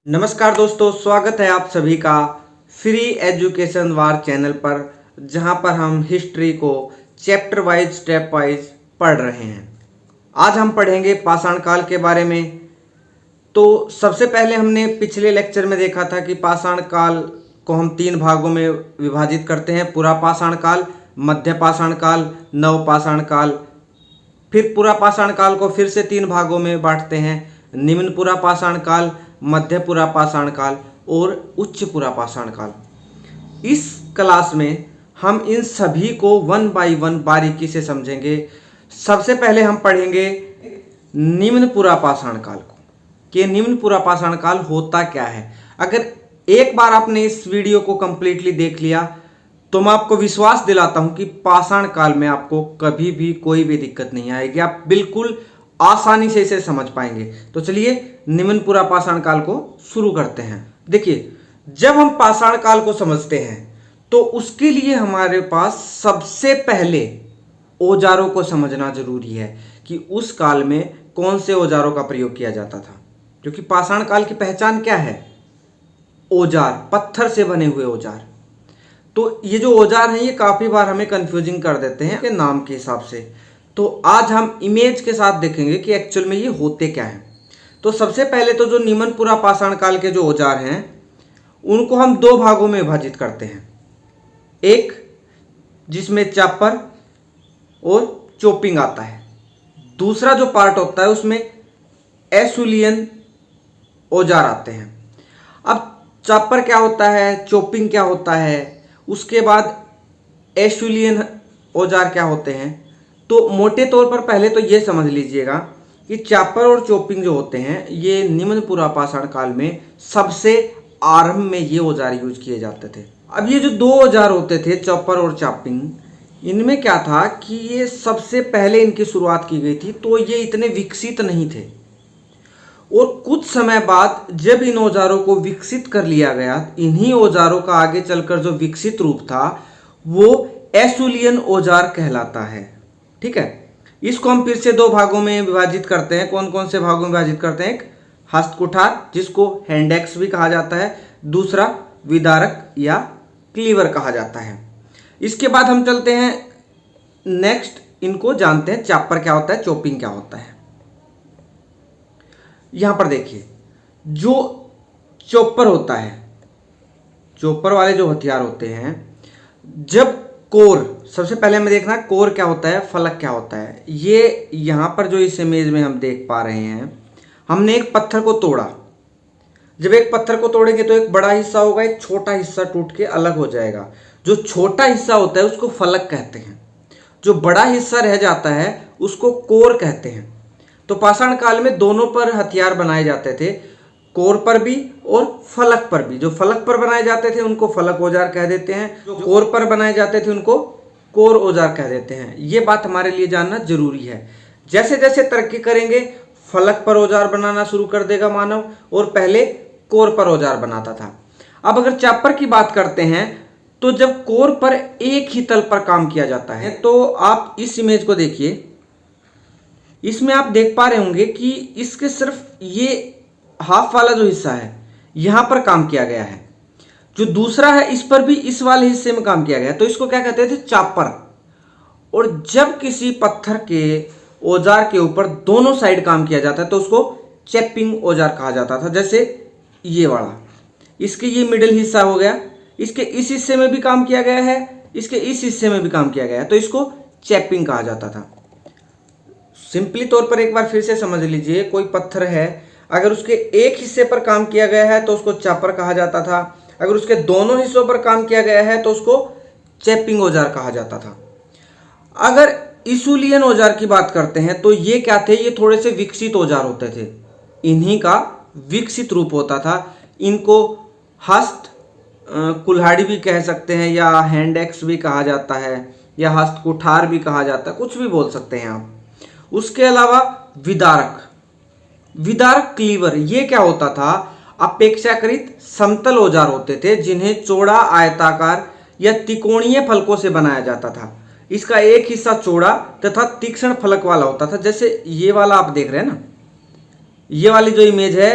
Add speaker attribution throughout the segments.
Speaker 1: नमस्कार दोस्तों, स्वागत है आप सभी का फ्री एजुकेशन वार चैनल पर, जहां पर हम हिस्ट्री को चैप्टर वाइज स्टेप वाइज पढ़ रहे हैं। आज हम पढ़ेंगे पाषाण काल के बारे में। तो सबसे पहले हमने पिछले लेक्चर में देखा था कि पाषाण काल को हम 3 भागों में विभाजित करते हैं: पुरा पाषाण काल, मध्य पाषाण काल, नव पाषाण काल। फिर पुरा पाषाण काल को फिर से 3 भागों में बांटते हैं: निम्न पुरा पाषाण काल, मध्य पुरा पाषाण काल और उच्च पुरा पाषाण काल। इस क्लास में हम इन सभी को 1 बाय 1 बारीकी से समझेंगे। सबसे पहले हम पढ़ेंगे निम्न पुरा पाषाण काल को, कि निम्न पुरा पाषाण काल होता क्या है। अगर एक बार आपने इस वीडियो को कंप्लीटली देख लिया तो मैं आपको विश्वास दिलाता हूं कि पाषाण काल में आपको कभी भी कोई भी दिक्कत नहीं आएगी, आप बिल्कुल आसानी से इसे समझ पाएंगे। तो चलिए निम्न पुरा पाषाण काल को शुरू करते हैं। देखिए, जब हम पाषाण काल को समझते हैं तो उसके लिए हमारे पास सबसे पहले औजारों को समझना जरूरी है कि उस काल में कौन से औजारों का प्रयोग किया जाता था। क्योंकि पाषाण काल की पहचान क्या है? औजार, पत्थर से बने हुए औजार। तो ये जो औजार हैं ये काफी बार हमें कंफ्यूजिंग कर देते हैं के नाम के हिसाब से। तो आज हम इमेज के साथ देखेंगे कि एक्चुअल में ये होते क्या हैं। तो सबसे पहले तो जो निम्न पुरा पाषाण काल के जो औजार हैं उनको हम 2 भागों में विभाजित करते हैं। एक जिसमें चापर और चोपिंग आता है, दूसरा जो पार्ट होता है उसमें एसुलियन औजार आते हैं। अब चापर क्या होता है, चोपिंग क्या होता है, उसके बाद एसुलियन औजार क्या होते हैं, तो मोटे तौर पर पहले तो ये समझ लीजिएगा कि चापर और चोपिंग जो होते हैं ये निम्न पुरा पाषाण काल में सबसे आरंभ में ये औजार यूज किए जाते थे। अब ये जो 2 औजार होते थे, चॉपर और चॉपिंग, इनमें क्या था कि ये सबसे पहले इनकी शुरुआत की गई थी, तो ये इतने विकसित नहीं थे। और कुछ समय बाद जब इन औजारों को विकसित कर लिया गया, इन्हीं औजारों का आगे चलकर जो विकसित रूप था वो एसुलियन औजार कहलाता है। ठीक है, इसको हम फिर से 2 भागों में विभाजित करते हैं। कौन कौन से भागों में विभाजित करते हैं? एक हस्तकुठार, जिसको हैंड एक्स भी कहा जाता है, दूसरा विदारक या क्लीवर कहा जाता है। इसके बाद हम चलते हैं नेक्स्ट, इनको जानते हैं चापर क्या होता है, चॉपिंग क्या होता है। यहां पर देखिए, जो चॉपर होता है, चॉपर वाले जो हथियार होते हैं, जब कोर, सबसे पहले हमें देखना है कोर क्या होता है, फलक क्या होता है। ये यहां पर जो इस इमेज में हम देख पा रहे हैं, हमने एक पत्थर को तोड़ा। जब एक पत्थर को तोड़ेंगे तो एक बड़ा हिस्सा होगा, एक छोटा हिस्सा टूट के अलग हो जाएगा। जो छोटा हिस्सा होता है उसको फलक कहते हैं, जो बड़ा हिस्सा रह जाता है उसको कोर कहते हैं। तो पाषाण काल में दोनों पर हथियार बनाए जाते थे, कोर पर भी और फलक पर भी। जो फलक पर बनाए जाते थे उनको फलक औजार कह देते हैं, जो कोर पर बनाए जाते थे उनको कोर औजार कह देते हैं। ये बात हमारे लिए जानना जरूरी है। जैसे जैसे तरक्की करेंगे फलक पर औजार बनाना शुरू कर देगा मानव, और पहले कोर पर औजार बनाता था। अब अगर चापर की बात करते हैं तो जब कोर पर एक ही तल पर काम किया जाता है, तो आप इस इमेज को देखिए, इसमें आप देख पा रहे होंगे कि इसके सिर्फ ये हाफ वाला जो हिस्सा है यहां पर काम किया गया है, जो दूसरा है इस पर भी इस वाले हिस्से में काम किया गया है। तो इसको क्या कहते थे? चापर। और जब किसी पत्थर के औजार के ऊपर दोनों साइड काम किया जाता है तो उसको चैपिंग औजार कहा जाता था। जैसे ये वाला, इसके ये मिडिल हिस्सा हो गया, इसके इस हिस्से में भी काम किया गया है, इसके इस हिस्से में भी काम किया गया है, तो इसको चैपिंग कहा जाता था। सिंपली तौर पर एक बार फिर से समझ लीजिए, कोई पत्थर है, अगर उसके एक हिस्से पर काम किया गया है तो उसको चापर कहा जाता था, अगर उसके दोनों हिस्सों पर काम किया गया है तो उसको चैपिंग औजार कहा जाता था। अगर इसूलियन औजार की बात करते हैं तो ये क्या थे? ये थोड़े से विकसित औजार होते थे, इन्हीं का विकसित रूप होता था। इनको हस्त कुल्हाड़ी भी कह सकते हैं, या हैंड एक्स भी कहा जाता है, या हस्त कुठार भी कहा जाता है, कुछ भी बोल सकते हैं आप। उसके अलावा विदारक, विदारक क्लीवर, ये क्या होता था? अपेक्षाकृत समतल औजार होते थे जिन्हें चौड़ा, आयताकार या त्रिकोणीय फलकों से बनाया जाता था। इसका एक हिस्सा चौड़ा तथा तीक्ष्ण फलक वाला होता था। जैसे ये वाला आप देख रहे हैं ना, ये वाली जो इमेज है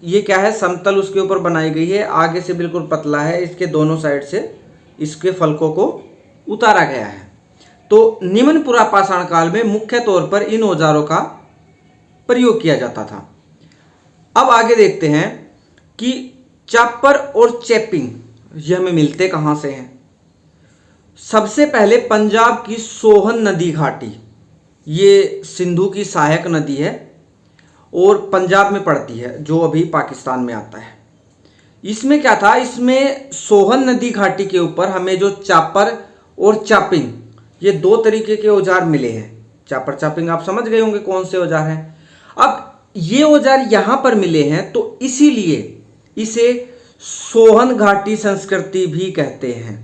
Speaker 1: ये क्या है, समतल उसके ऊपर बनाई गई है, आगे से बिल्कुल पतला है, इसके दोनों साइड से इसके फलकों को उतारा गया है। तो निम्न पुरापाषाण काल में मुख्य तौर पर इन औजारों का प्रयोग किया जाता था। अब आगे देखते हैं कि चापर और चैपिंग ये हमें मिलते कहाँ से हैं। सबसे पहले पंजाब की सोहन नदी घाटी, ये सिंधु की सहायक नदी है और पंजाब में पड़ती है, जो अभी पाकिस्तान में आता है। इसमें क्या था, इसमें सोहन नदी घाटी के ऊपर हमें जो चापर और चापिंग, ये दो तरीके के औजार मिले हैं। चापर चापिंग आप समझ गए होंगे कौन से औजार हैं। अब ये औजार यहां पर मिले हैं, तो इसीलिए इसे सोहन घाटी संस्कृति भी कहते हैं।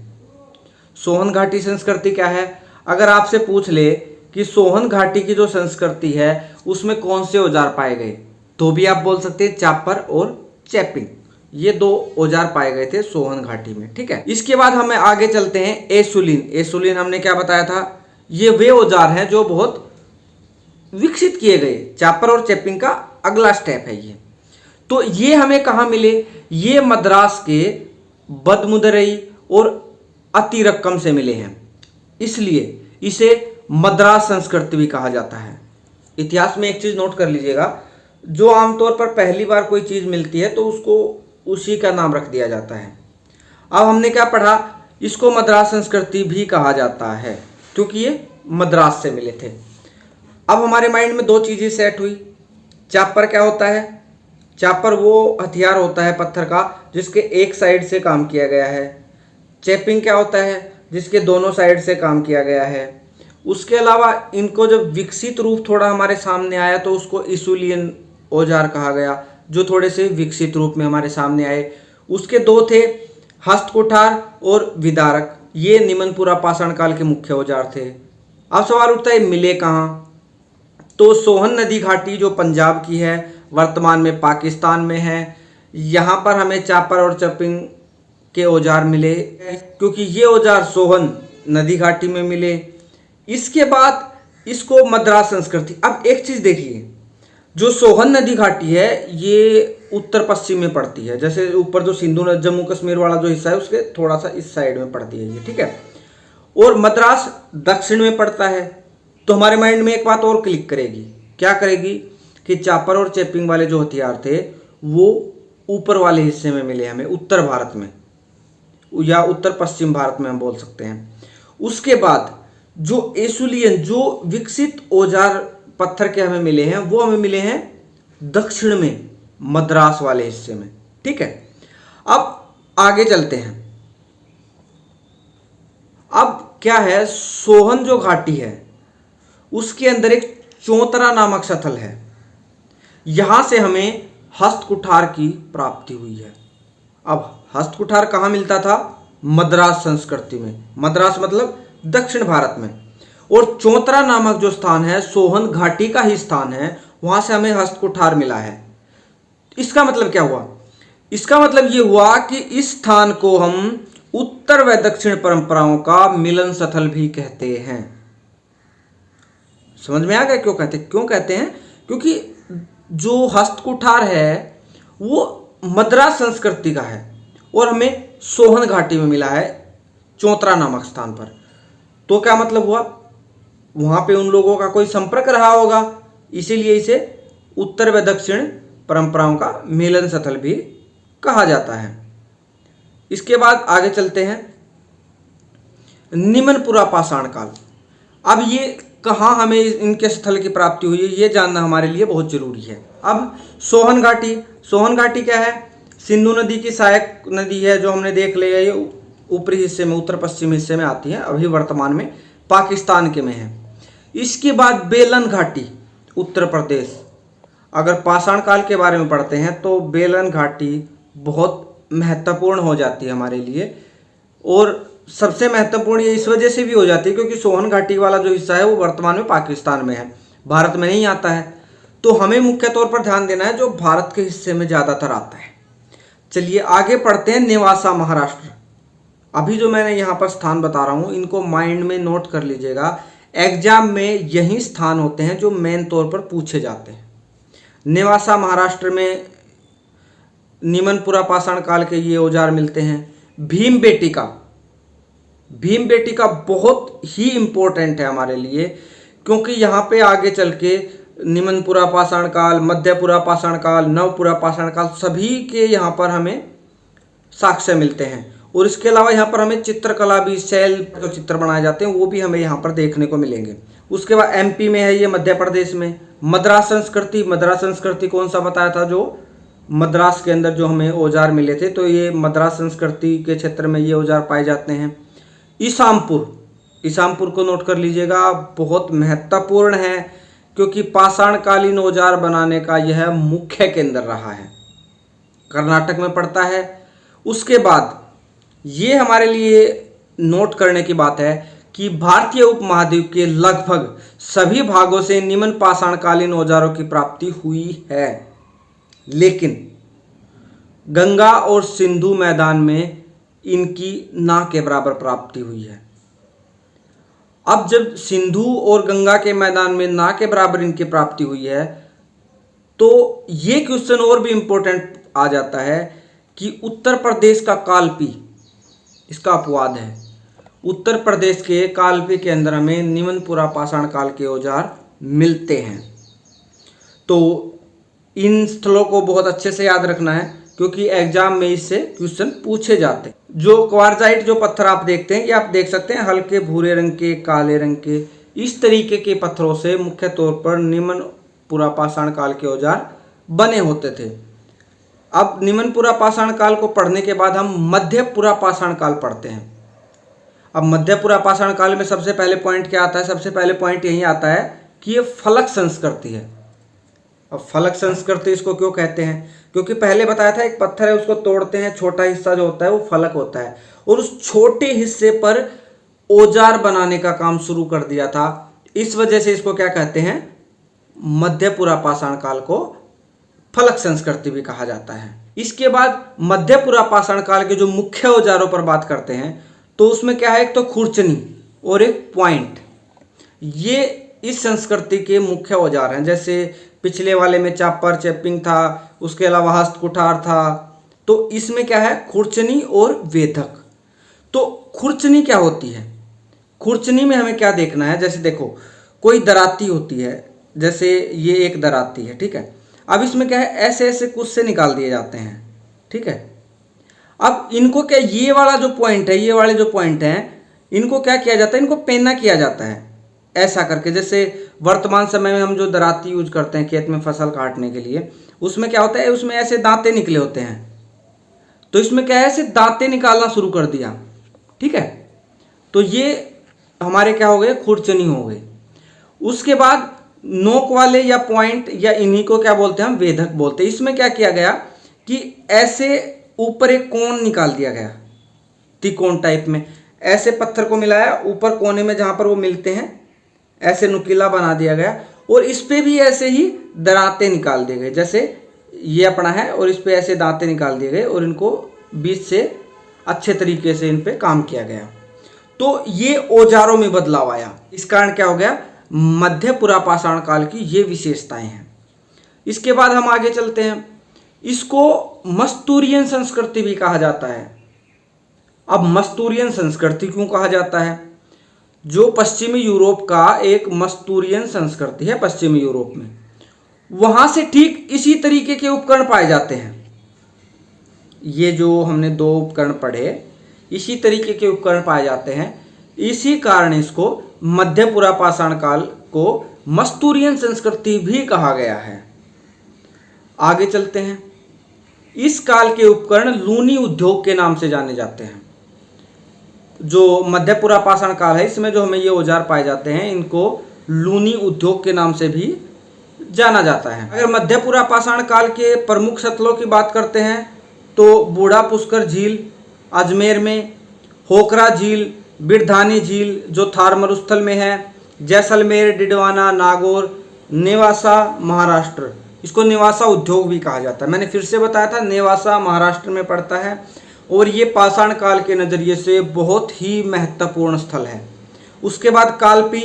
Speaker 1: सोहन घाटी संस्कृति क्या है, अगर आपसे पूछ ले कि सोहन घाटी की जो संस्कृति है उसमें कौन से औजार पाए गए, तो भी आप बोल सकते हैं चापर और चैपिंग, ये दो औजार पाए गए थे सोहन घाटी में। ठीक है, इसके बाद हमें आगे चलते हैं। एसुलिन, एसुलिन हमने क्या बताया था, ये वे औजार हैं जो बहुत विकसित किए गए। चापर और चैपिंग का अगला स्टेप है ये। तो ये हमें कहाँ मिले, ये मद्रास के बदमुदरई और अतिरक्कम से मिले हैं, इसलिए इसे मद्रास संस्कृति भी कहा जाता है। इतिहास में एक चीज नोट कर लीजिएगा, जो आमतौर पर पहली बार कोई चीज मिलती है तो उसको उसी का नाम रख दिया जाता है। अब हमने क्या पढ़ा, इसको मद्रास संस्कृति भी कहा जाता है क्योंकि ये मद्रास से मिले थे। अब हमारे माइंड में दो चीजें सेट हुई। चापर क्या होता है, चापर वो हथियार होता है पत्थर का जिसके एक साइड से काम किया गया है। चैपिंग क्या होता है, जिसके दोनों साइड से काम किया गया है। उसके अलावा इनको जब विकसित रूप थोड़ा हमारे सामने आया तो उसको इसूलियन औजार कहा गया, जो थोड़े से विकसित रूप में हमारे सामने आए। उसके दो थे, हस्तकुठार और विदारक, ये निम्न पुरापाषाण काल के मुख्य औजार थे। अब सवाल उठता है मिले कहाँ, तो सोहन नदी घाटी जो पंजाब की है, वर्तमान में पाकिस्तान में है, यहाँ पर हमें चापर और चैपिंग के औजार मिले क्योंकि ये औजार सोहन नदी घाटी में मिले। इसके बाद इसको मद्रास संस्कृति। अब एक चीज देखिए, जो सोहन नदी घाटी है ये उत्तर पश्चिम में पड़ती है, जैसे ऊपर जो सिंधु जम्मू कश्मीर वाला जो हिस्सा है उसके थोड़ा सा इस साइड में पड़ती है ये, ठीक है। और मद्रास दक्षिण में पड़ता है। तो हमारे माइंड में एक बात और क्लिक करेगी, क्या करेगी कि चापर और चैपिंग वाले जो हथियार थे वो ऊपर वाले हिस्से में मिले हमें, उत्तर भारत में या उत्तर पश्चिम भारत में हम बोल सकते हैं। उसके बाद जो एसुलियन, जो विकसित औजार पत्थर के हमें मिले हैं वो हमें मिले हैं दक्षिण में, मद्रास वाले हिस्से में। ठीक है, अब आगे चलते हैं। अब क्या है, सोहन जो घाटी है उसके अंदर एक चौतरा नामक स्थल है, यहां से हमें हस्तकुठार की प्राप्ति हुई है। अब हस्तकुठार कहाँ मिलता था, मद्रास संस्कृति में, मद्रास मतलब दक्षिण भारत में। और चौतरा नामक जो स्थान है सोहन घाटी का ही स्थान है, वहां से हमें हस्तकुठार मिला है। इसका मतलब क्या हुआ, इसका मतलब ये हुआ कि इस स्थान को हम उत्तर व दक्षिण परंपराओं का मिलन स्थल भी कहते हैं। समझ में आ गया क्यों कहते हैं, क्योंकि जो हस्तकुठार है वो मद्रास संस्कृति का है और हमें सोहन घाटी में मिला है, चौतरा नामक स्थान पर। तो क्या मतलब हुआ, वहां पे उन लोगों का कोई संपर्क रहा होगा, इसीलिए इसे उत्तर व दक्षिण परंपराओं का मिलन स्थल भी कहा जाता है। इसके बाद आगे चलते हैं, निम्न पुरापाषाण काल। अब ये कहाँ हमें इनके स्थल की प्राप्ति हुई है ये जानना हमारे लिए बहुत जरूरी है। अब सोहन घाटी, सोहन घाटी क्या है, सिंधु नदी की सहायक नदी है, जो हमने देख लिया, ये ऊपरी हिस्से में, उत्तर पश्चिम हिस्से में आती है, अभी वर्तमान में पाकिस्तान के में है। इसके बाद बेलन घाटी, उत्तर प्रदेश। अगर पाषाण काल के बारे में पढ़ते हैं तो बेलन घाटी बहुत महत्वपूर्ण हो जाती है हमारे लिए, और सबसे महत्वपूर्ण ये इस वजह से भी हो जाती है क्योंकि सोहन घाटी वाला जो हिस्सा है वो वर्तमान में पाकिस्तान में है, भारत में नहीं आता है। तो हमें मुख्य तौर पर ध्यान देना है जो भारत के हिस्से में ज़्यादातर आता है। चलिए आगे पढ़ते हैं, नेवासा महाराष्ट्र। अभी जो मैंने यहाँ पर स्थान बता रहा हूँ इनको माइंड में नोट कर लीजिएगा, एग्जाम में यही स्थान होते हैं जो मेन तौर पर पूछे जाते हैं। नेवासा महाराष्ट्र में निमनपुरा पाषाण काल के ये औजार मिलते हैं। भीमबेटिका, भीमबेटिका बहुत ही इम्पोर्टेंट है हमारे लिए, क्योंकि यहाँ पे आगे चल के निमनपुरा पाषाण काल, मध्यपुरा पाषाण काल, नवपुरा पाषाण काल सभी के यहाँ पर हमें साक्ष्य मिलते हैं। और इसके अलावा यहाँ पर हमें चित्रकला भी, शैल जो चित्र बनाए जाते हैं वो भी हमें यहाँ पर देखने को मिलेंगे। उसके बाद एमपी में है ये, मध्य प्रदेश में मद्रास संस्कृति। मद्रास संस्कृति कौन सा बताया था, जो मद्रास के अंदर जो हमें औजार मिले थे, तो ये मद्रास संस्कृति के क्षेत्र में ये औजार पाए जाते हैं। ईसामपुर, ईसामपुर को नोट कर लीजिएगा, बहुत महत्वपूर्ण है क्योंकि पाषाणकालीन औजार बनाने का यह मुख्य केंद्र रहा है, कर्नाटक में पड़ता है। उसके बाद ये हमारे लिए नोट करने की बात है कि भारतीय उपमहाद्वीप के लगभग सभी भागों से निम्न पाषाणकालीन औजारों की प्राप्ति हुई है, लेकिन गंगा और सिंधु मैदान में इनकी ना के बराबर प्राप्ति हुई है। अब जब सिंधु और गंगा के मैदान में ना के बराबर इनकी प्राप्ति हुई है, तो ये क्वेश्चन और भी इंपॉर्टेंट आ जाता है कि उत्तर प्रदेश का कालपी, इसका अपवाद है, उत्तर प्रदेश के कालपी के अंदर हमें निमनपुरा पाषाण काल के औजार मिलते हैं। तो इन स्थलों को बहुत अच्छे से याद रखना है क्योंकि एग्जाम में इससे क्वेश्चन पूछे जाते हैं। जो क्वार्जाइट जो पत्थर आप देखते हैं, ये आप देख सकते हैं हल्के भूरे रंग के, काले रंग के, इस तरीके के पत्थरों से मुख्य तौर पर निमनपुरा पाषाण काल के औजार बने होते थे। अब निमनपुरा पाषाण काल को पढ़ने के बाद हम मध्यपुरा पाषाण काल पढ़ते हैं। अब मध्यपुरा पाषाण काल में सबसे पहले पॉइंट क्या आता है, सबसे पहले पॉइंट यही आता है कि ये फलक संस्कृति है। अब फलक संस्कृति इसको क्यों कहते हैं, क्योंकि पहले बताया था एक पत्थर है, उसको तोड़ते हैं, छोटा हिस्सा जो होता है वो फलक होता है, और उस छोटे हिस्से पर औजार बनाने का काम शुरू कर दिया था। इस वजह से इसको क्या कहते हैं, मध्यपुरा पाषाण काल को फलक संस्कृति भी कहा जाता है। इसके बाद मध्यपुरा पाषाण काल के जो मुख्य औजारों पर बात करते हैं, तो उसमें क्या है, एक तो खुरचनी और एक पॉइंट, ये इस संस्कृति के मुख्य औजार हैं। जैसे पिछले वाले में चापर चैपिंग था, उसके अलावा हस्त कुठार था, तो इसमें क्या है, खुरचनी और वेधक। तो खुरचनी क्या होती है, खुरचनी में हमें क्या देखना है, जैसे देखो कोई दराती होती है, जैसे ये एक दराती है, ठीक है। अब इसमें क्या है, ऐसे ऐसे कुछ से निकाल दिए जाते हैं, ठीक है। अब इनको क्या, ये वाला जो पॉइंट है, ये वाले जो पॉइंट हैं, इनको क्या किया जाता है, इनको पेना किया जाता है ऐसा करके। जैसे वर्तमान समय में हम जो दराती यूज करते हैं खेत में फसल काटने के लिए, उसमें क्या होता है, उसमें ऐसे दांते निकले होते हैं, तो इसमें क्या है, ऐसे दांते निकालना शुरू कर दिया, ठीक है। तो ये हमारे क्या हो गए, खुरचनी हो गए। उसके बाद नोक वाले या पॉइंट या इन्हीं को क्या बोलते हैं, हम वेधक बोलते हैं। इसमें क्या किया गया कि ऐसे ऊपर एक कोण निकाल दिया गया, त्रिकोण टाइप में, ऐसे पत्थर को मिलाया ऊपर कोने में जहां पर वो मिलते हैं, ऐसे नुकीला बना दिया गया, और इस पे भी ऐसे ही दराते निकाल दिए गए, जैसे ये अपना है और इस पे ऐसे दांते निकाल दिए गए, और इनको बीच से अच्छे तरीके से इन पे काम किया गया। तो ये औजारों में बदलाव आया, इस कारण क्या हो गया, मध्यपुरा पाषाण काल की ये विशेषताएं हैं। इसके बाद हम आगे चलते हैं, इसको मस्तूरियन संस्कृति भी कहा जाता है। अब मस्तूरियन संस्कृति क्यों कहा जाता है, जो पश्चिमी यूरोप का एक मस्तूरियन संस्कृति है, पश्चिमी यूरोप में, वहां से ठीक इसी तरीके के उपकरण पाए जाते हैं। ये जो हमने दो उपकरण पढ़े, इसी तरीके के उपकरण पाए जाते हैं, इसी कारण इसको मध्यपुरा पाषाण काल को मस्तूरियन संस्कृति भी कहा गया है। आगे चलते हैं, इस काल के उपकरण लूनी उद्योग के नाम से जाने जाते हैं। जो मध्यपुरा पाषाण काल है, इसमें जो हमें ये औजार पाए जाते हैं, इनको लूनी उद्योग के नाम से भी जाना जाता है। अगर मध्यपुरा पाषाण काल के प्रमुख स्थलों की बात करते हैं, तो बूढ़ा पुष्कर झील अजमेर में, होकरा झील, बिरधानी झील जो थार मरुस्थल में है, जैसलमेर, डिडवाना, नागौर, नेवासा महाराष्ट्र, इसको नेवासा उद्योग भी कहा जाता है। मैंने फिर से बताया था, नेवासा महाराष्ट्र में पड़ता है, और ये पाषाण काल के नज़रिए से बहुत ही महत्वपूर्ण स्थल है। उसके बाद कालपी,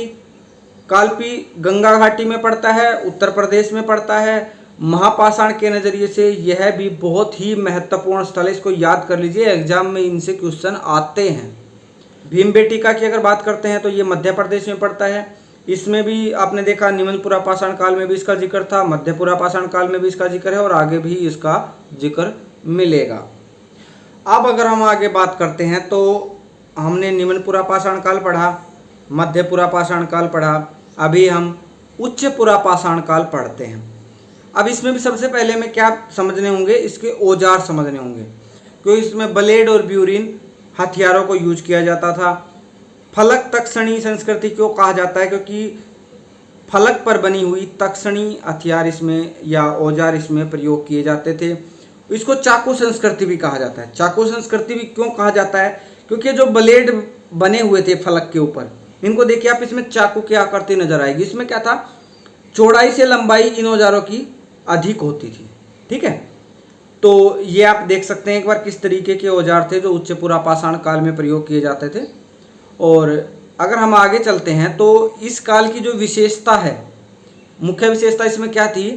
Speaker 1: कालपी गंगा घाटी में पड़ता है, उत्तर प्रदेश में पड़ता है, महापाषाण के नज़रिए से यह भी बहुत ही महत्वपूर्ण स्थल है, इसको याद कर लीजिए, एग्जाम में इनसे क्वेश्चन आते हैं। भीमबेटका की अगर बात करते हैं तो ये मध्य प्रदेश में पड़ता है। इसमें भी आपने देखा निम्नपुरा पाषाण काल में भी इसका जिक्र था, मध्यपुरा पाषाण काल में भी इसका जिक्र है और आगे भी इसका जिक्र मिलेगा। अब अगर हम आगे बात करते हैं तो हमने निम्नपुरा पाषाण काल पढ़ा, मध्यपुरा पाषाण काल पढ़ा, अभी हम उच्चपुरा पाषाण काल पढ़ते हैं। अब इसमें भी सबसे पहले में क्या समझने होंगे, इसके औजार समझने होंगे, क्योंकि इसमें ब्लेड और ब्यूरिन हथियारों को यूज किया जाता था। फलक तक्षणी संस्कृति क्यों कहा जाता है, क्योंकि फलक पर बनी हुई तक्षणी हथियार इसमें या औजार इसमें प्रयोग किए जाते थे। इसको चाकू संस्कृति भी कहा जाता है। चाकू संस्कृति भी क्यों कहा जाता है, क्योंकि जो ब्लेड बने हुए थे फलक के ऊपर, इनको देखिए आप, इसमें चाकू की आकृति नजर आएगी। इसमें क्या था, चौड़ाई से लंबाई इन औजारों की अधिक होती थी। ठीक है, तो ये आप देख सकते हैं एक बार किस तरीके के औजार थे जो उच्चपुरा पाषाण काल में प्रयोग किए जाते थे। और अगर हम आगे चलते हैं तो इस काल की जो विशेषता है, मुख्य विशेषता इसमें क्या थी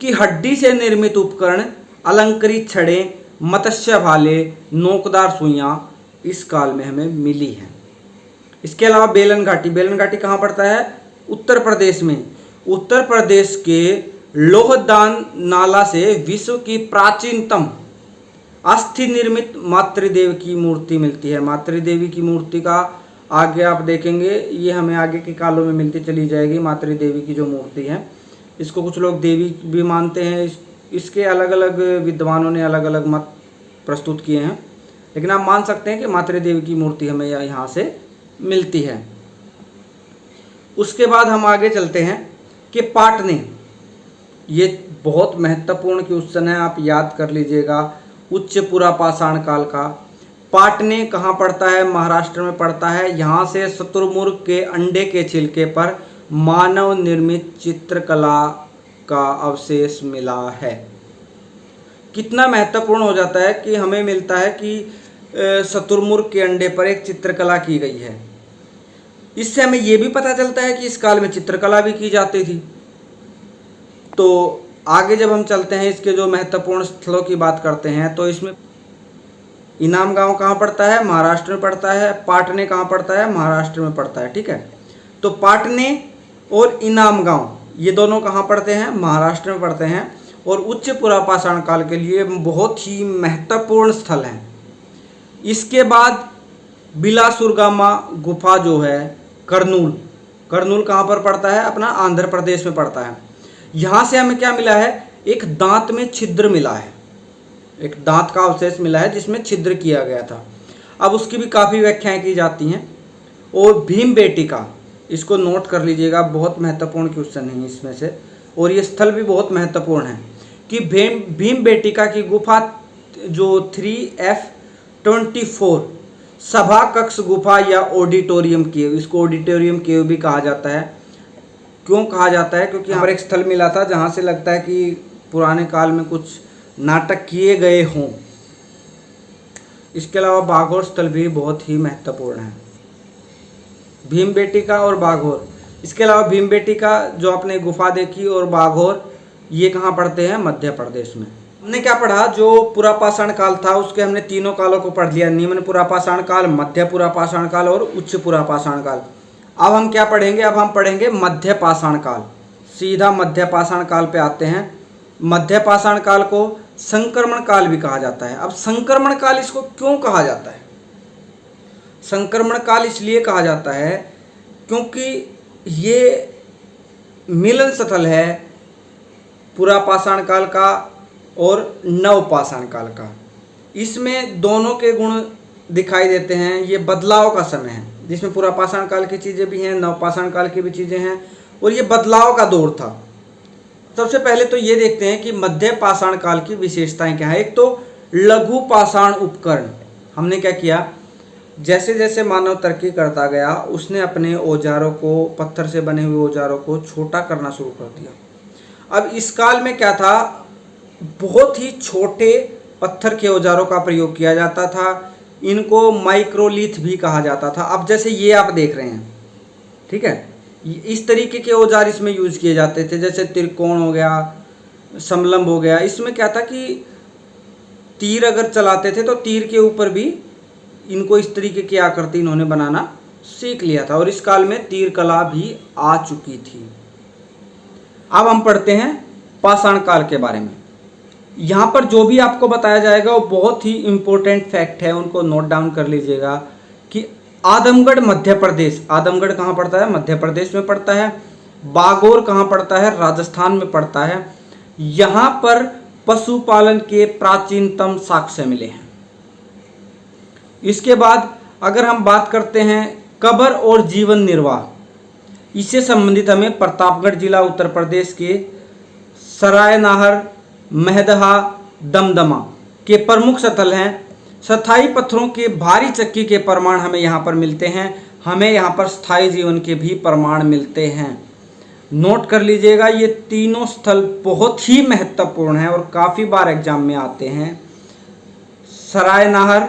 Speaker 1: कि हड्डी से निर्मित उपकरण, अलंकृत छड़ें, मत्स्य भाले, नोकदार सुइयां इस काल में हमें मिली हैं। इसके अलावा बेलन घाटी, बेलन घाटी कहाँ पड़ता है, उत्तर प्रदेश में। उत्तर प्रदेश के लोहदान नाला से विश्व की प्राचीनतम अस्थि निर्मित मातृदेव की मूर्ति मिलती है। मातृदेवी की मूर्ति का आगे आप देखेंगे, ये हमें आगे के कालों में मिलती चली जाएगी। मातृदेवी की जो मूर्ति है, इसको कुछ लोग देवी भी मानते हैं। इसके अलग अलग विद्वानों ने अलग अलग मत प्रस्तुत किए हैं, लेकिन आप मान सकते हैं कि मातृदेवी की मूर्ति हमें यहाँ से मिलती है। उसके बाद हम आगे चलते हैं कि पाटने, ये बहुत महत्वपूर्ण क्वेश्चन है, आप याद कर लीजिएगा, उच्चपुरा पाषाण काल का। पाटने कहाँ पड़ता है, महाराष्ट्र में पड़ता है। यहाँ से शुतुरमुर्ग के अंडे के छिलके पर मानव निर्मित चित्रकला का अवशेष मिला है। कितना महत्वपूर्ण हो जाता है कि हमें मिलता है कि शुतुरमुर्ग के अंडे पर एक चित्रकला की गई है। इससे हमें ये भी पता चलता है कि इस काल में चित्रकला भी की जाती थी। तो आगे जब हम चलते हैं, इसके जो महत्वपूर्ण स्थलों की बात करते हैं, तो इसमें इनाम गांव कहाँ पड़ता है, महाराष्ट्र में पड़ता है। पाटने कहाँ पड़ता है, महाराष्ट्र में पड़ता है। ठीक है, तो पाटने और इनाम गांव ये दोनों कहाँ पड़ते हैं, महाराष्ट्र में पड़ते हैं और उच्चपुरा पाषाण काल के लिए बहुत ही महत्वपूर्ण स्थल हैं। इसके बाद बिलासुरगामा गुफा जो है, कर्नूल, कर्नूल कहाँ पर पड़ता है, अपना आंध्र प्रदेश में पड़ता है। यहाँ से हमें क्या मिला है, एक दांत में छिद्र मिला है, एक दांत का अवशेष मिला है जिसमें छिद्र किया गया था। अब उसकी भी काफ़ी व्याख्याएं की जाती हैं। और भीमबेटका, इसको नोट कर लीजिएगा, बहुत महत्वपूर्ण क्वेश्चन है इसमें से, और ये स्थल भी बहुत महत्वपूर्ण है कि भीमबेटका की गुफा जो 3F24 सभा कक्ष गुफा या ऑडिटोरियम केव, इसको ऑडिटोरियम केव भी कहा जाता है। क्यों कहा जाता है, क्योंकि यहाँ पर एक स्थल मिला था जहाँ से लगता है कि पुराने काल में कुछ नाटक किए गए हों। इसके अलावा बाघोर स्थल भी बहुत ही महत्वपूर्ण है, भीमबेटका और बाघोर। इसके अलावा भीमबेटका जो आपने गुफा देखी और बाघोर, ये कहाँ पड़ते हैं, मध्य प्रदेश में। हमने क्या पढ़ा, जो पुरा पाषाण काल था उसके हमने तीनों कालों को पढ़ लिया, निम्न पुरा पाषाण काल, मध्य पुरा पाषाण काल और उच्च पुरा पाषाण काल। अब हम क्या पढ़ेंगे, अब हम पढ़ेंगे मध्य पाषाण काल। सीधा मध्य पाषाण काल पे आते हैं। मध्य पाषाण काल को संक्रमण काल भी कहा जाता है। अब संक्रमण काल इसको क्यों कहा जाता है, संक्रमण काल इसलिए कहा जाता है क्योंकि ये मिलन स्थल है पुरा पाषाण काल का और नव पाषाण काल का। इसमें दोनों के गुण दिखाई देते हैं। ये बदलाव का समय है जिसमें पुरा पाषाण काल की चीज़ें भी हैं, नव पाषाण काल की भी चीज़ें हैं, और ये बदलाव का दौर था। सबसे पहले तो ये देखते हैं कि मध्य पाषाण काल की विशेषताएं क्या है। एक तो लघु पाषाण उपकरण। हमने क्या किया, जैसे जैसे मानव तरक्की करता गया उसने अपने औजारों को, पत्थर से बने हुए औजारों को छोटा करना शुरू कर दिया। अब इस काल में क्या था, बहुत ही छोटे पत्थर के औजारों का प्रयोग किया जाता था। इनको माइक्रोलिथ भी कहा जाता था। अब जैसे ये आप देख रहे हैं, ठीक है, इस तरीके के औजार इसमें यूज किए जाते थे, जैसे त्रिकोण हो गया, समलंब हो गया। इसमें क्या था कि तीर अगर चलाते थे तो तीर के ऊपर भी इनको इस तरीके की आकृति इन्होंने बनाना सीख लिया था और इस काल में तीर कला भी आ चुकी थी। अब हम पढ़ते हैं पाषाण काल के बारे में। यहाँ पर जो भी आपको बताया जाएगा वो बहुत ही इम्पोर्टेंट फैक्ट है, उनको नोट डाउन कर लीजिएगा कि आदमगढ़ मध्य प्रदेश, आदमगढ़ कहाँ पड़ता है? मध्य प्रदेश में पड़ता है। बागोर कहाँ पड़ता है? राजस्थान में पड़ता है। यहाँ पर पशुपालन के प्राचीनतम साक्ष्य मिले हैं। इसके बाद अगर हम बात करते हैं कब्र और जीवन निर्वाह, इससे संबंधित हमें प्रतापगढ़ जिला उत्तर प्रदेश के सरायनाहर, महदहा, दमदमा के प्रमुख स्थल हैं। स्थायी पत्थरों के भारी चक्की के प्रमाण हमें यहाँ पर मिलते हैं। हमें यहाँ पर स्थायी जीवन के भी प्रमाण मिलते हैं। नोट कर लीजिएगा, ये तीनों स्थल बहुत ही महत्वपूर्ण हैं और काफ़ी बार एग्जाम में आते हैं। सरायनाहर,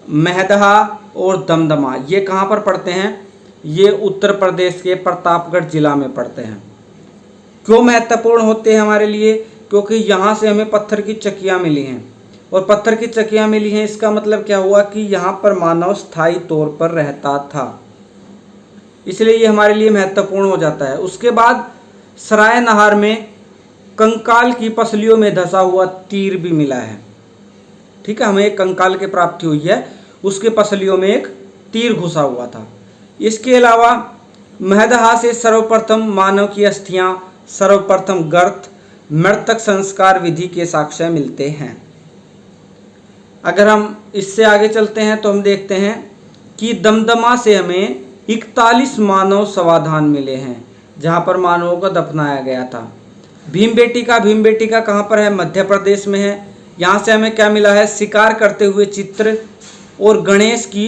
Speaker 1: महदहा और दमदमा ये कहाँ पर पड़ते हैं? ये उत्तर प्रदेश के प्रतापगढ़ जिला में पड़ते हैं। क्यों महत्वपूर्ण होते हैं हमारे लिए? क्योंकि यहाँ से हमें पत्थर की चक्कियाँ मिली हैं और पत्थर की चक्कियाँ मिली हैं, इसका मतलब क्या हुआ कि यहाँ पर मानव स्थायी तौर पर रहता था, इसलिए ये हमारे लिए महत्वपूर्ण हो जाता है। उसके बाद सरायनहार में कंकाल की पसलियों में धंसा हुआ तीर भी मिला है। ठीक है, हमें एक कंकाल की प्राप्ति हुई है, उसके पसलियों में एक तीर घुसा हुआ था। इसके अलावा महदहा से सर्वप्रथम मानव की अस्थियां, सर्वप्रथम गर्त, मृतक संस्कार विधि के साक्ष्य मिलते हैं। अगर हम इससे आगे चलते हैं तो हम देखते हैं कि दमदमा से हमें 41 मानव समाधान मिले हैं जहां पर मानवों को दफनाया गया था। भीमबेटिका कहाँ पर है? मध्य प्रदेश में है। यहाँ से हमें क्या मिला है? शिकार करते हुए चित्र और गणेश की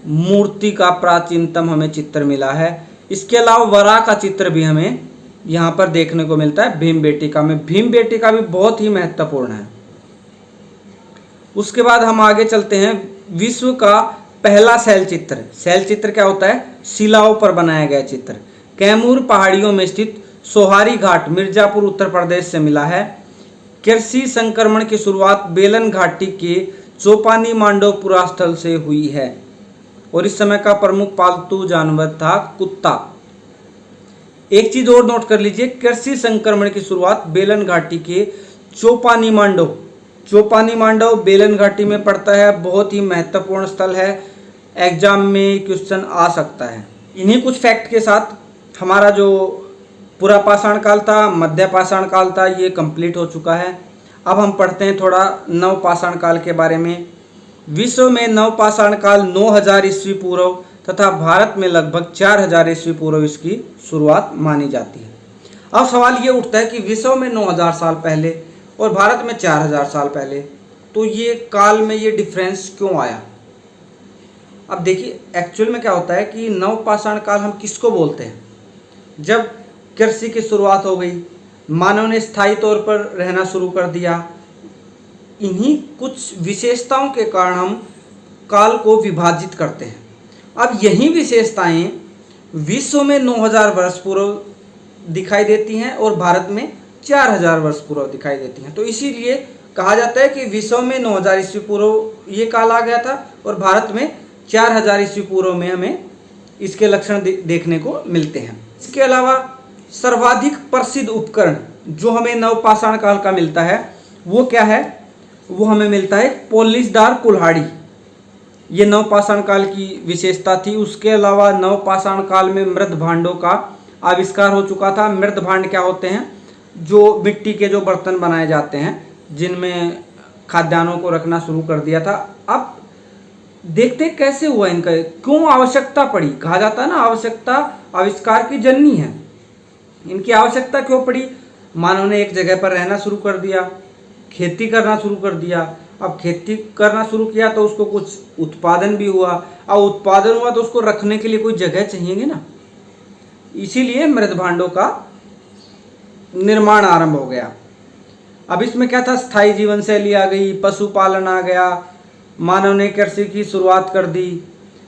Speaker 1: मूर्ति का प्राचीनतम हमें चित्र मिला है। इसके अलावा वराह का चित्र भी हमें यहाँ पर देखने को मिलता है भीमबेटिका में। भीमबेटिका भी बहुत ही महत्वपूर्ण है। उसके बाद हम आगे चलते हैं। विश्व का पहला शैल चित्र। शैल चित्र क्या होता है? शिलाओं पर बनाया गया चित्र। कैमूर पहाड़ियों में स्थित सोहारी घाट, मिर्जापुर, उत्तर प्रदेश से मिला है। कृषि संक्रमण की शुरुआत बेलन घाटी के चौपानी मांडव पुरास्थल से हुई है और इस समय का प्रमुख पालतू जानवर था कुत्ता। एक चीज और नोट कर लीजिए, कृषि संक्रमण की शुरुआत बेलन घाटी के चौपानी मांडव, चौपानी मांडव बेलन घाटी में पड़ता है। बहुत ही महत्वपूर्ण स्थल है, एग्जाम में क्वेश्चन आ सकता है। इन्हीं कुछ फैक्ट के साथ हमारा जो पूरा पाषाण काल था, मध्य पाषाण काल था, ये कंप्लीट हो चुका है। अब हम पढ़ते हैं थोड़ा नव पाषाण काल के बारे में। विश्व में नव पाषाण काल 9000 ईस्वी पूर्व तथा भारत में लगभग 4000 ईस्वी पूर्व इसकी शुरुआत मानी जाती है। अब सवाल ये उठता है कि विश्व में 9000 साल पहले और भारत में 4000 साल पहले, तो ये काल में ये डिफरेंस क्यों आया? अब देखिए, एक्चुअल में क्या होता है कि नव पाषाण काल हम किसको बोलते हैं? जब कृषि की शुरुआत हो गई, मानव ने स्थायी तौर पर रहना शुरू कर दिया, इन्हीं कुछ विशेषताओं के कारण हम काल को विभाजित करते हैं। अब यही विशेषताएं विश्व में 9000 वर्ष पूर्व दिखाई देती हैं और भारत में 4000 वर्ष पूर्व दिखाई देती हैं। तो इसीलिए कहा जाता है कि विश्व में 9000 ईस्वी पूर्व ये काल आ गया था और भारत में 4000 ईस्वी पूर्व में हमें इसके लक्षण देखने को मिलते हैं। इसके अलावा सर्वाधिक प्रसिद्ध उपकरण जो हमें नवपाषाण काल का मिलता है वो क्या है? वो हमें मिलता है पॉलिशदार कुल्हाड़ी। ये नवपाषाण काल की विशेषता थी। उसके अलावा नवपाषाण काल में मृद भांडों का आविष्कार हो चुका था। मृद भांड क्या होते हैं? जो मिट्टी के जो बर्तन बनाए जाते हैं जिनमें खाद्यान्नों को रखना शुरू कर दिया था। अब देखते कैसे हुआ इनका, क्यों आवश्यकता पड़ी? कहा जाता है ना, आवश्यकता आविष्कार की जननी है। इनकी आवश्यकता क्यों पड़ी? मानव ने एक जगह पर रहना शुरू कर दिया, खेती करना शुरू कर दिया। अब खेती करना शुरू किया तो उसको कुछ उत्पादन भी हुआ। अब उत्पादन हुआ तो उसको रखने के लिए कोई जगह चाहिए ना, इसीलिए मृद भांडों का निर्माण आरंभ हो गया। अब इसमें क्या था? स्थायी जीवन शैली आ गई, पशुपालन आ गया, मानव ने कृषि की शुरुआत कर दी।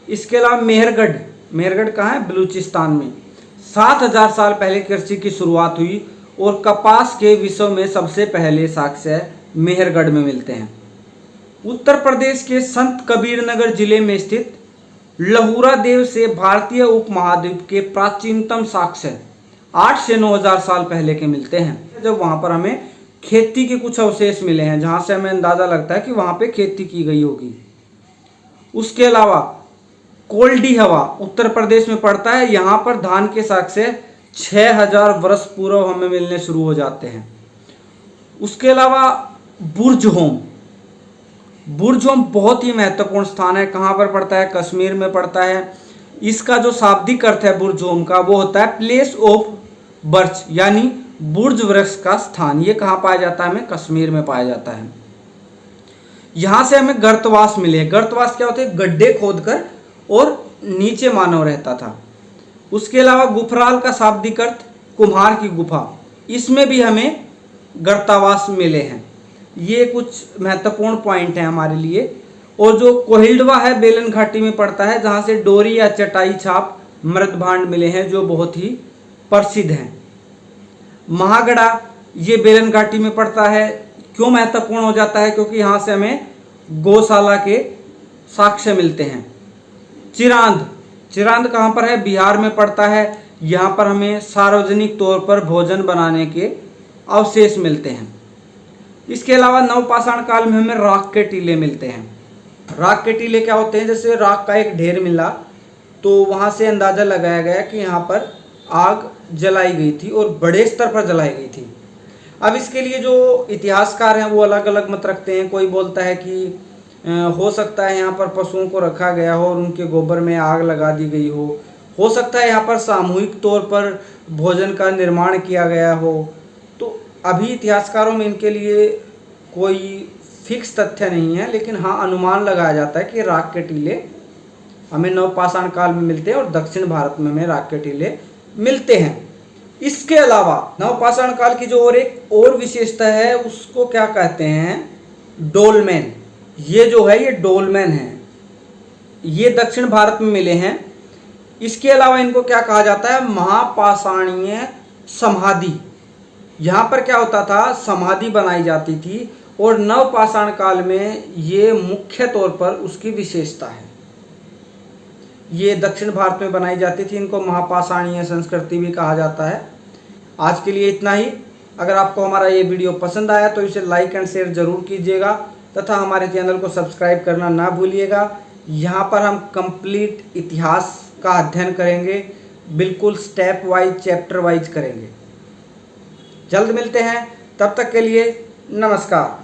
Speaker 1: इसके अलावा मेहरगढ़ कहाँ है? बलूचिस्तान में 7000 साल पहले कृषि की शुरुआत हुई और कपास के विषय में सबसे पहले साक्ष्य मेहरगढ़ में मिलते हैं। उत्तर प्रदेश के संत कबीरनगर जिले में स्थित लहुरा देव से भारतीय उपमहाद्वीप के प्राचीनतम साक्ष्य 8 से 9000 साल पहले के मिलते हैं, जब वहां पर हमें खेती के कुछ अवशेष मिले हैं, जहां से हमें अंदाजा लगता है कि वहां पे खेती की गई होगी। उसके अलावा कोल्डी हवा उत्तर प्रदेश में पड़ता है, यहाँ पर धान के साक्ष्य 6000 वर्ष पूर्व हमें मिलने शुरू हो जाते हैं। उसके अलावा बुर्ज होम बहुत ही महत्वपूर्ण स्थान है। कहाँ पर पड़ता है? कश्मीर में पड़ता है। इसका जो शाब्दिक अर्थ है बुर्ज होम का, वो होता है प्लेस ऑफ बर्च, यानी बुर्ज वृक्ष का स्थान। ये कहाँ पाया जाता है? हमें कश्मीर में पाया जाता है। यहाँ से हमें गर्तवास मिले। गर्तवास क्या होते हैं? गड्ढे खोदकर और नीचे मानव रहता था। उसके अलावा गुफराल का शाब्दिक अर्थ कुम्हार की गुफा, इसमें भी हमें गर्तावास मिले हैं। ये कुछ महत्वपूर्ण पॉइंट हैं हमारे लिए। और जो कोहिल्डवा है बेलन घाटी में पड़ता है, जहाँ से डोरी या चटाई छाप मृत भांड मिले हैं, जो बहुत ही प्रसिद्ध हैं। महागढ़ा ये बेलन घाटी में पड़ता है। क्यों महत्वपूर्ण हो जाता है? क्योंकि यहाँ से हमें गौशाला के साक्ष्य मिलते हैं। चिरांद कहाँ पर है? बिहार में पड़ता है। यहाँ पर हमें सार्वजनिक तौर पर भोजन बनाने के अवशेष मिलते हैं। इसके अलावा नवपाषाण काल में हमें राख के टीले मिलते हैं। राख के टीले क्या होते हैं? जैसे राख का एक ढेर मिला तो वहाँ से अंदाज़ा लगाया गया कि यहाँ पर आग जलाई गई थी और बड़े स्तर पर जलाई गई थी। अब इसके लिए जो इतिहासकार हैं वो अलग अलग मत रखते हैं। कोई बोलता है कि हो सकता है यहाँ पर पशुओं को रखा गया हो और उनके गोबर में आग लगा दी गई हो सकता है यहाँ पर सामूहिक तौर पर भोजन का निर्माण किया गया हो। तो अभी इतिहासकारों में इनके लिए कोई फिक्स तथ्य नहीं है, लेकिन हाँ अनुमान लगाया जाता है कि राख के टीले हमें नवपाषाण काल में मिलते हैं और दक्षिण भारत में हमें राख के टीले मिलते हैं। इसके अलावा नवपाषाण काल की जो एक और विशेषता है उसको क्या कहते हैं? डोलमेन। ये जो है ये डोलमेन है, ये दक्षिण भारत में मिले हैं। इसके अलावा इनको क्या कहा जाता है? महापाषाणीय समाधि। यहाँ पर क्या होता था? समाधि बनाई जाती थी और नवपाषाण काल में ये मुख्य तौर पर उसकी विशेषता है। ये दक्षिण भारत में बनाई जाती थी। इनको महापाषाणीय संस्कृति भी कहा जाता है। आज के लिए इतना ही। अगर आपको हमारा ये वीडियो पसंद आया तो इसे लाइक एंड शेयर ज़रूर कीजिएगा तथा हमारे चैनल को सब्सक्राइब करना ना भूलिएगा। यहाँ पर हम कंप्लीट इतिहास का अध्ययन करेंगे, बिल्कुल स्टेप वाइज चैप्टर वाइज करेंगे। जल्द मिलते हैं, तब तक के लिए नमस्कार।